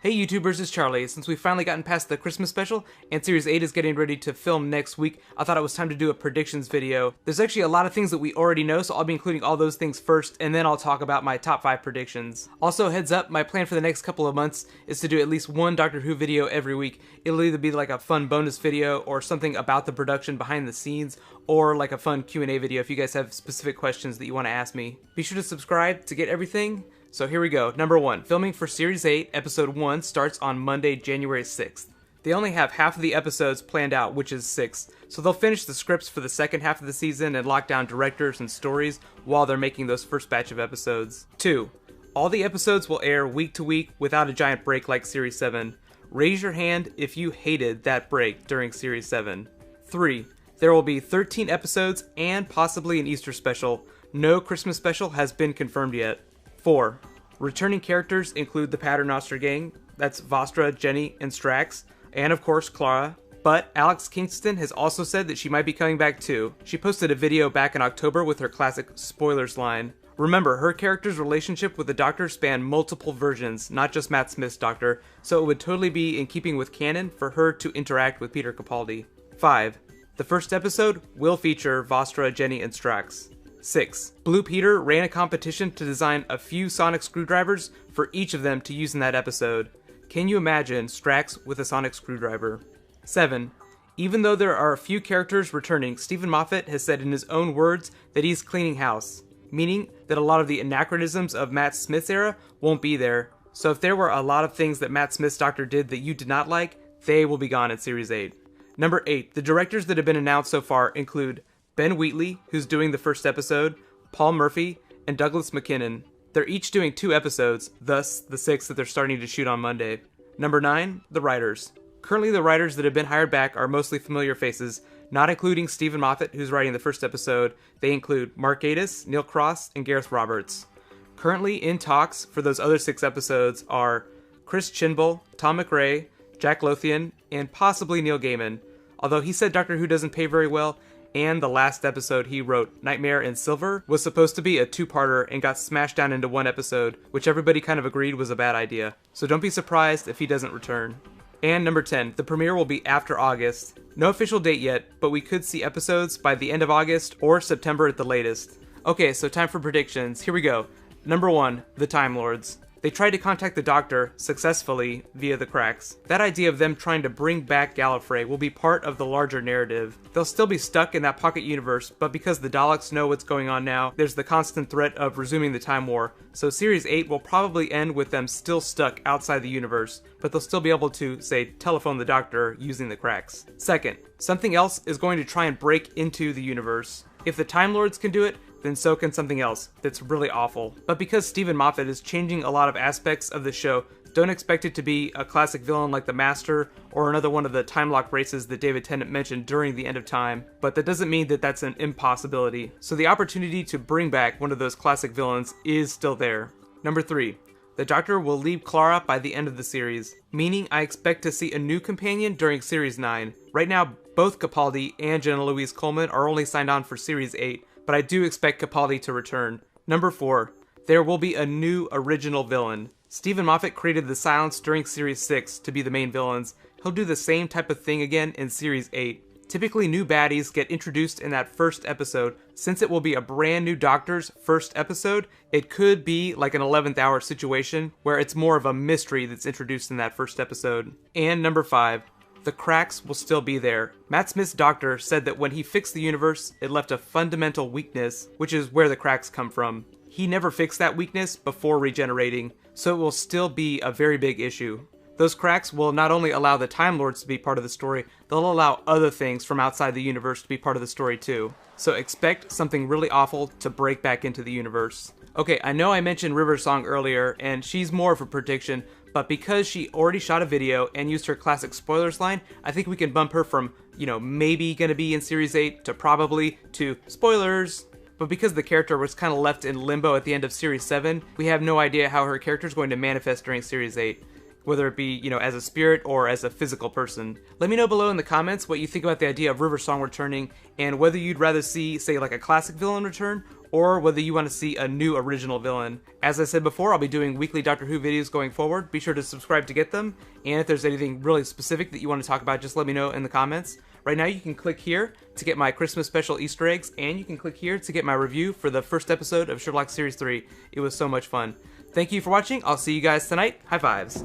Hey YouTubers, it's Charlie. Since we've finally gotten past the Christmas special, and Series 8 is getting ready to film next week, I thought it was time to do a predictions video. There's actually a lot of things that we already know, so I'll be including all those things first, and then I'll talk about my top 5 predictions. Also, heads up, my plan for the next couple of months is to do at least one Doctor Who video every week. It'll either be like a fun bonus video, or something about the production behind the scenes, or like a fun Q&A video if you guys have specific questions that you want to ask me. Be sure to subscribe to get everything. So here we go. Number 1. Filming for Series 8, Episode 1 starts on Monday, January 6th. They only have half of the episodes planned out, which is 6, so they'll finish the scripts for the second half of the season and lock down directors and stories while they're making those first batch of episodes. 2. All the episodes will air week to week without a giant break like Series 7. Raise your hand if you hated that break during Series 7. 3. There will be 13 episodes and possibly an Easter special. No Christmas special has been confirmed yet. 4. Returning characters include the Paternoster Gang, that's Vostra, Jenny, and Strax, and of course Clara, but Alex Kingston has also said that she might be coming back too. She posted a video back in October with her classic spoilers line. Remember, her character's relationship with the Doctor spanned multiple versions, not just Matt Smith's Doctor, so it would totally be in keeping with canon for her to interact with Peter Capaldi. 5. The first episode will feature Vostra, Jenny, and Strax. 6. Blue Peter ran a competition to design a few sonic screwdrivers for each of them to use in that episode. Can you imagine Strax with a sonic screwdriver? 7. Even though there are a few characters returning, Steven Moffat has said in his own words that he's cleaning house, meaning that a lot of the anachronisms of Matt Smith's era won't be there. So if there were a lot of things that Matt Smith's Doctor did that you did not like, they will be gone in Series 8. Number 8. The directors that have been announced so far include Ben Wheatley, who's doing the first episode, Paul Murphy, and Douglas McKinnon. They're each doing 2 episodes, thus the 6 that they're starting to shoot on Monday. Number 9, the writers. Currently the writers that have been hired back are mostly familiar faces, not including Steven Moffat, who's writing the first episode. They include Mark Gatiss, Neil Cross, and Gareth Roberts. Currently in talks for those other 6 episodes are Chris Chinbull, Tom McRae, Jack Lothian, and possibly Neil Gaiman. Although he said Doctor Who doesn't pay very well, and the last episode he wrote, Nightmare in Silver, was supposed to be a 2-parter and got smashed down into 1 episode, which everybody kind of agreed was a bad idea. So don't be surprised if he doesn't return. And number 10, the premiere will be after August. No official date yet, but we could see episodes by the end of August or September at the latest. Okay, so time for predictions. Here we go. Number 1, the Time Lords. They tried to contact the Doctor, successfully, via the cracks. That idea of them trying to bring back Gallifrey will be part of the larger narrative. They'll still be stuck in that pocket universe, but because the Daleks know what's going on now, there's the constant threat of resuming the Time War, so Series 8 will probably end with them still stuck outside the universe, but they'll still be able to, say, telephone the Doctor using the cracks. Second, something else is going to try and break into the universe. If the Time Lords can do it, then so can something else that's really awful. But because Steven Moffat is changing a lot of aspects of the show, don't expect it to be a classic villain like the Master or another one of the time lock races that David Tennant mentioned during The End of Time, but that doesn't mean that that's an impossibility. So the opportunity to bring back one of those classic villains is still there. Number 3. The Doctor will leave Clara by the end of the series, meaning I expect to see a new companion during Series 9. Right now, both Capaldi and Jenna Louise Coleman are only signed on for Series 8, but I do expect Capaldi to return. Number 4. There will be a new original villain. Steven Moffat created the Silence during Series 6 to be the main villains. He'll do the same type of thing again in Series 8. Typically new baddies get introduced in that first episode. Since it will be a brand new Doctor's first episode, it could be like an 11th hour situation where it's more of a mystery that's introduced in that first episode. And number 5. The cracks will still be there. Matt Smith's Doctor said that when he fixed the universe, it left a fundamental weakness, which is where the cracks come from. He never fixed that weakness before regenerating, so it will still be a very big issue. Those cracks will not only allow the Time Lords to be part of the story, they'll allow other things from outside the universe to be part of the story too. So expect something really awful to break back into the universe. Okay, I know I mentioned River's Song earlier, and she's more of a prediction, but because she already shot a video and used her classic spoilers line, I think we can bump her from, maybe gonna be in Series 8 to probably to spoilers. But because the character was kind of left in limbo at the end of Series 7, we have no idea how her character is going to manifest during Series 8. whether it be, as a spirit or as a physical person. Let me know below in the comments what you think about the idea of River Song returning, and whether you'd rather see, say, like a classic villain return, or whether you want to see a new original villain. As I said before, I'll be doing weekly Doctor Who videos going forward. Be sure to subscribe to get them, and if there's anything really specific that you want to talk about, just let me know in the comments. Right now you can click here to get my Christmas special Easter eggs, and you can click here to get my review for the first episode of Sherlock Series 3. It was so much fun. Thank you for watching. I'll see you guys tonight. High fives.